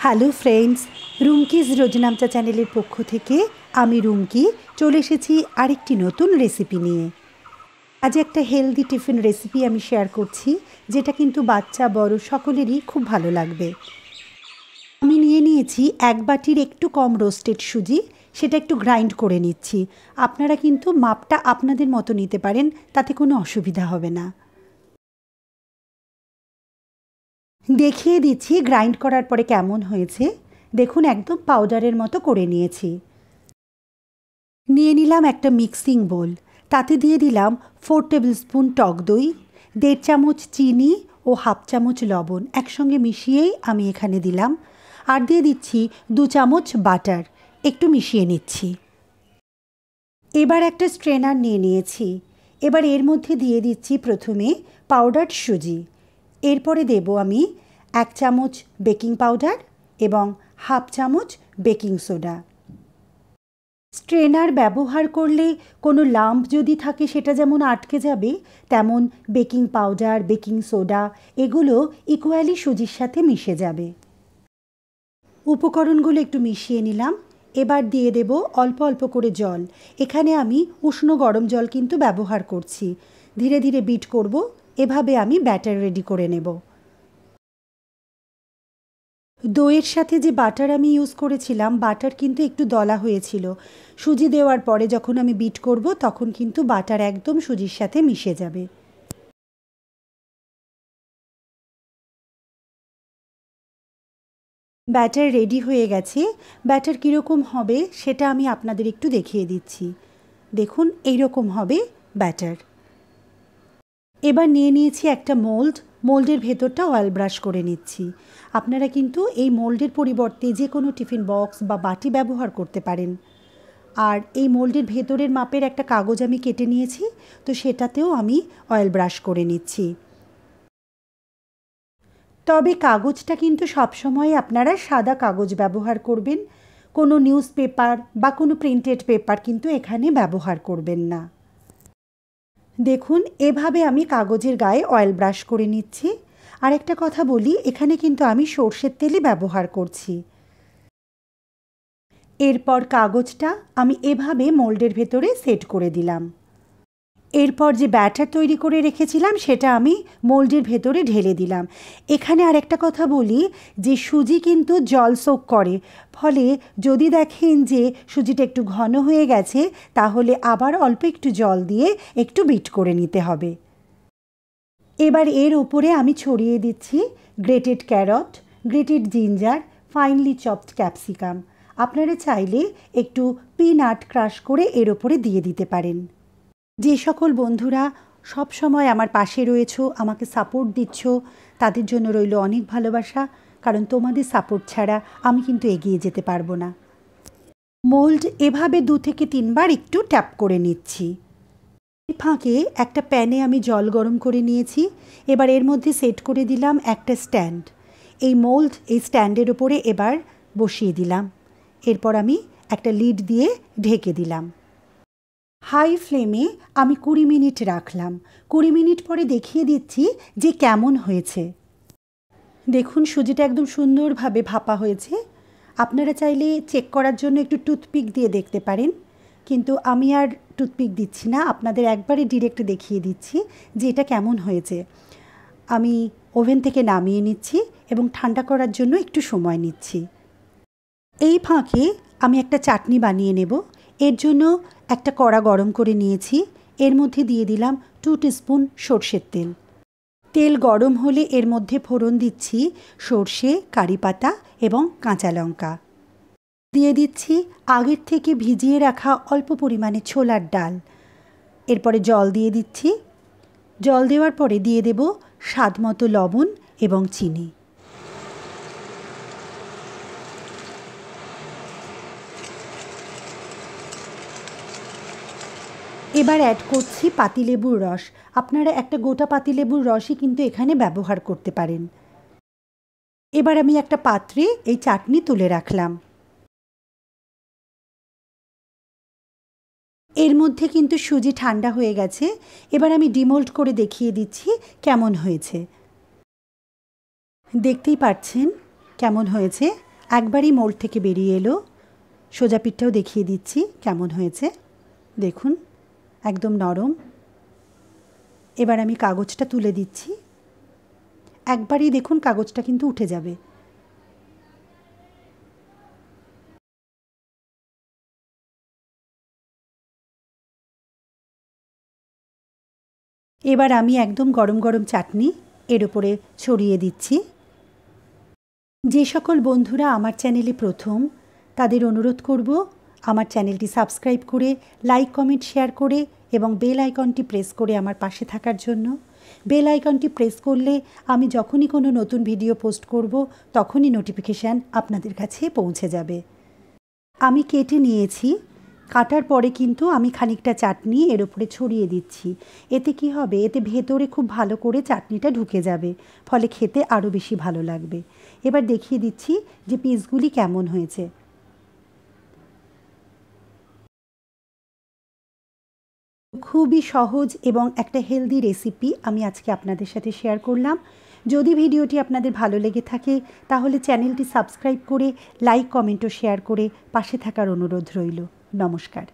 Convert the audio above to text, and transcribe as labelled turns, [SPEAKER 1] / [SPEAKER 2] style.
[SPEAKER 1] Hello friends, রুমকিজ রোজনামচা চ্যানেলের পক্ষ থেকে আমি রুমকি চলে এসেছি আরেকটি নতুন রেসিপি নিয়ে। আজ একটা হেলদি টিফিন রেসিপি আমি শেয়ার করছি, যেটা কিন্তু বাচ্চা বড় সকলেরই খুব ভালো লাগবে। আমি নিয়ে নিয়েছি 1 বাটির একটু কম রোস্টেড সুজি, সেটা একটু গ্রাইন্ড করে নিচ্ছি। আপনারা কিন্তু মাপটা আপনাদের মতো নিতে পারেন, তাতে কোনো অসুবিধা হবে না। দেখিয়ে দিচ্ছি গ্রাইন্ড করার পরে কেমন হয়েছে। দেখুন, একদম পাউডারের মতো করে নিয়েছি। নিয়ে নিলাম একটা মিক্সিং বোল, তাতে দিয়ে দিলাম 4 টেবিল স্পুন টক দই, 1.5 চামচ চিনি ও 1/2 চামচ লবণ একসঙ্গে মিশিয়েই আমি এখানে দিলাম। আর দিয়ে দিচ্ছি 2 চামচ বাটার, একটু মিশিয়ে নিচ্ছি। এবার একটা স্ট্রেনার নিয়ে নিয়েছি। এবার এর মধ্যে দিয়ে দিচ্ছি প্রথমে পাউডার সুজি, এরপরে দেব আমি 1 চামচ বেকিং পাউডার এবং 1/2 চামচ বেকিং সোডা। স্ট্রেনার ব্যবহার করলে কোনো লাম্প যদি থাকে সেটা যেমন আটকে যাবে, তেমন বেকিং পাউডার, বেকিং সোডা এগুলো ইকুয়ালি সুজির সাথে মিশে যাবে। উপকরণগুলো একটু মিশিয়ে নিলাম। এবার দিয়ে দেব অল্প অল্প করে জল। এখানে আমি উষ্ণ গরম জল কিন্তু ব্যবহার করছি। ধীরে ধীরে বিট করব, এভাবে আমি ব্যাটার রেডি করে নেব। দইয়ের সাথে যে বাটার আমি ইউজ করেছিলাম, বাটার কিন্তু একটু দলা হয়েছিল। সুজি দেওয়ার পরে যখন আমি বিট করব, তখন কিন্তু বাটার একদম সুজির সাথে মিশে যাবে। ব্যাটার রেডি হয়ে গেছে। ব্যাটার কীরকম হবে সেটা আমি আপনাদের একটু দেখিয়ে দিচ্ছি। দেখুন, এইরকম হবে ব্যাটার। এবার নিয়ে নিয়েছি একটা মোল্ডের ভেতরটা অয়েল ব্রাশ করে নিচ্ছি। আপনারা কিন্তু এই মোল্ডের পরিবর্তে যে কোনো টিফিন বক্স বা বাটি ব্যবহার করতে পারেন। আর এই মোল্ডের ভেতরের মাপের একটা কাগজ আমি কেটে নিয়েছি, তো সেটাতেও আমি অয়েল ব্রাশ করে নিচ্ছি। তবে কাগজটা কিন্তু সবসময় আপনারা সাদা কাগজ ব্যবহার করবেন, কোনো নিউজ পেপার বা কোনো প্রিন্টেড পেপার কিন্তু এখানে ব্যবহার করবেন না। দেখুন, এভাবে আমি কাগজের গায়ে অয়েল ব্রাশ করে নিচ্ছি। আর একটা কথা বলি, এখানে কিন্তু আমি সর্ষের তেলই ব্যবহার করছি। এরপর কাগজটা আমি এভাবে মোল্ডের ভেতরে সেট করে দিলাম। এরপর যে ব্যাটার তৈরি করে রেখেছিলাম সেটা আমি মোল্ডের ভেতরে ঢেলে দিলাম। এখানে আরেকটা কথা বলি, যে সুজি কিন্তু জল সোক করে, ফলে যদি দেখেন যে সুজিটা একটু ঘন হয়ে গেছে, তাহলে আবার অল্প একটু জল দিয়ে একটু বিট করে নিতে হবে। এবার এর উপরে আমি ছড়িয়ে দিচ্ছি grated carrot, grated ginger, finely chopped capsicum. আপনারা চাইলে একটু পিনাট ক্রাশ করে এর ওপরে দিয়ে দিতে পারেন। যে সকল বন্ধুরা সব সময় আমার পাশে রয়েছো, আমাকে সাপোর্ট দিচ্ছ, তাদের জন্য রইল অনেক ভালোবাসা, কারণ তোমাদের সাপোর্ট ছাড়া আমি কিন্তু এগিয়ে যেতে পারবো না। মোল্ড এভাবে 2 থেকে 3 বার একটু ট্যাপ করে নিচ্ছি। এই ফাঁকে একটা প্যানে আমি জল গরম করে নিয়েছি। এবার এর মধ্যে সেট করে দিলাম একটা স্ট্যান্ড। এই মোল্ড এই স্ট্যান্ডের ওপরে এবার বসিয়ে দিলাম। এরপর আমি একটা লিড দিয়ে ঢেকে দিলাম। হাই ফ্লেমে আমি 20 মিনিট রাখলাম। 20 মিনিট পরে দেখিয়ে দিচ্ছি যে কেমন হয়েছে। দেখুন, সুজিটা একদম সুন্দরভাবে ভাপা হয়েছে। আপনারা চাইলে চেক করার জন্য একটু টুথপিক দিয়ে দেখতে পারেন, কিন্তু আমি আর টুথপিক দিচ্ছি না, আপনাদের একবারে ডিরেক্ট দেখিয়ে দিচ্ছি যে এটা কেমন হয়েছে। আমি ওভেন থেকে নামিয়ে নিচ্ছি এবং ঠান্ডা করার জন্য একটু সময় নিচ্ছি। এই ফাঁকে আমি একটা চাটনি বানিয়ে নেব। এর জন্য একটা কড়া গরম করে নিয়েছি। এর মধ্যে দিয়ে দিলাম 2 টিস্পুন সর্ষের তেল। তেল গরম হলে এর মধ্যে ফোড়ন দিচ্ছি সর্ষে, কারি পাতা এবং কাঁচা লঙ্কা। দিয়ে দিচ্ছি আগের থেকে ভিজিয়ে রাখা অল্প পরিমাণে ছোলার ডাল। এরপরে জল দিয়ে দিচ্ছি। জল দেওয়ার পরে দিয়ে দেব স্বাদ মতো লবণ এবং চিনি। এবার অ্যাড করছি পাতিলেবুর রস। আপনারা একটা গোটা পাতিলেবুর রসই কিন্তু এখানে ব্যবহার করতে পারেন। এবার আমি একটা পাত্রে এই চাটনি তুলে রাখলাম। এর মধ্যে কিন্তু সুজি ঠান্ডা হয়ে গেছে। এবার আমি ডিমোল্ড করে দেখিয়ে দিচ্ছি কেমন হয়েছে। দেখতেই পাচ্ছেন কেমন হয়েছে। একবারই মোল্ড থেকে বেরিয়ে এলো। সোজা পিঠটাও দেখিয়ে দিচ্ছি কেমন হয়েছে, দেখুন একদম নরম। এবার আমি কাগজটা তুলে দিচ্ছি, একবারই দেখুন কাগজটা কিন্তু উঠে যাবে। এবার আমি একদম গরম গরম চাটনি এর উপরে ছড়িয়ে দিচ্ছি। যে সকল বন্ধুরা আমার চ্যানেলে প্রথম, তাদের অনুরোধ করব আমার চ্যানেলটি সাবস্ক্রাইব করে লাইক কমেন্ট শেয়ার করে এবং বেল আইকনটি প্রেস করে আমার পাশে থাকার জন্য। বেল আইকনটি প্রেস করলে আমি যখনই কোনো নতুন ভিডিও পোস্ট করব তখনই নোটিফিকেশান আপনাদের কাছে পৌঁছে যাবে। আমি কেটে নিয়েছি, কাটার পরে কিন্তু আমি খানিকটা চাটনি এর উপরে ছড়িয়ে দিচ্ছি। এতে কি হবে, এতে ভেতরে খুব ভালো করে চাটনিটা ঢুকে যাবে, ফলে খেতে আরও বেশি ভালো লাগবে। এবার দেখিয়ে দিচ্ছি যে পিসগুলি কেমন হয়েছে। খুবই সহজ এবং একটা হেলদি রেসিপি আমি আজকে আপনাদের সাথে শেয়ার করলাম। যদি ভিডিওটি আপনাদের ভালো লেগে থাকে তাহলে চ্যানেলটি সাবস্ক্রাইব করে লাইক কমেন্ট ও শেয়ার করে পাশে থাকার অনুরোধ রইল। নমস্কার।